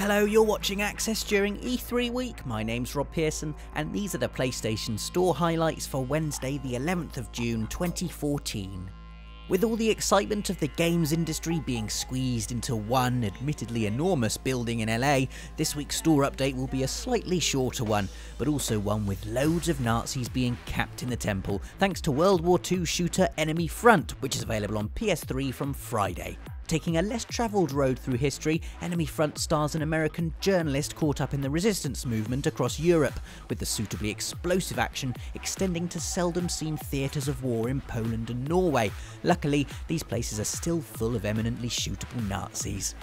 Hello, you're watching Access during E3 week. My name's Rob Pearson, and these are the PlayStation Store highlights for Wednesday the 11th of June 2014. With all the excitement of the games industry being squeezed into one admittedly enormous building in LA, this week's store update will be a slightly shorter one, but also one with loads of Nazis being capped in the temple, thanks to World War II shooter Enemy Front, which is available on PS3 from Friday. Taking a less travelled road through history, Enemy Front stars an American journalist caught up in the resistance movement across Europe, with the suitably explosive action extending to seldom seen theatres of war in Poland and Norway. Luckily, these places are still full of eminently shootable Nazis.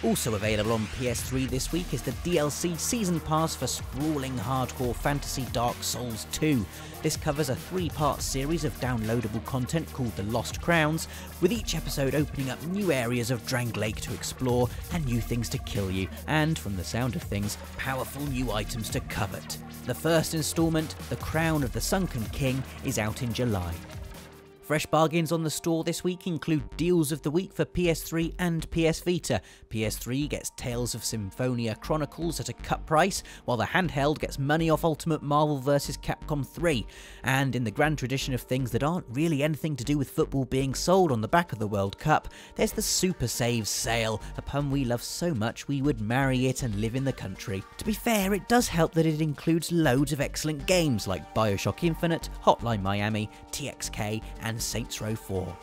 Also available on PS3 this week is the DLC Season Pass for sprawling hardcore fantasy Dark Souls 2. This covers a 3-part series of downloadable content called The Lost Crowns, with each episode opening up new areas of Drangleic to explore and new things to kill you, and, from the sound of things, powerful new items to covet. The first instalment, The Crown of the Sunken King, is out in July. Fresh bargains on the store this week include deals of the week for PS3 and PS Vita. PS3 gets Tales of Symphonia Chronicles at a cut price, while the handheld gets money off Ultimate Marvel vs Capcom 3. And in the grand tradition of things that aren't really anything to do with football being sold on the back of the World Cup, there's the Super Save Sale, a pun we love so much we would marry it and live in the country. To be fair, it does help that it includes loads of excellent games like Bioshock Infinite, Hotline Miami, TXK, and Saints Row 4.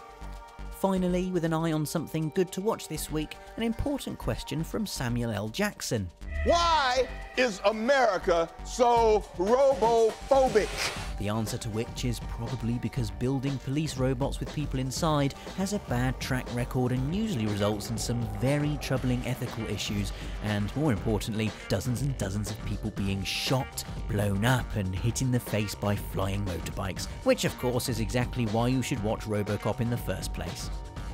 Finally, with an eye on something good to watch this week, an important question from Samuel L. Jackson. Why is America so robophobic? The answer to which is probably because building police robots with people inside has a bad track record and usually results in some very troubling ethical issues, and more importantly, dozens and dozens of people being shot, blown up and hit in the face by flying motorbikes, which of course is exactly why you should watch RoboCop in the first place.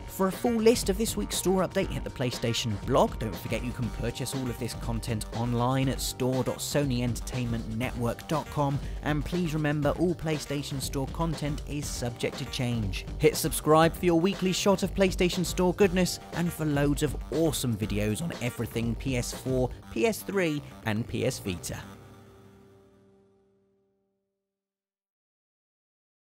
For a full list of this week's store update, hit the PlayStation blog. Don't forget you can purchase all of this content online at store.sonyentertainmentnetwork.com, and please remember all PlayStation Store content is subject to change. Hit subscribe for your weekly shot of PlayStation Store goodness, and for loads of awesome videos on everything PS4, PS3 and PS Vita.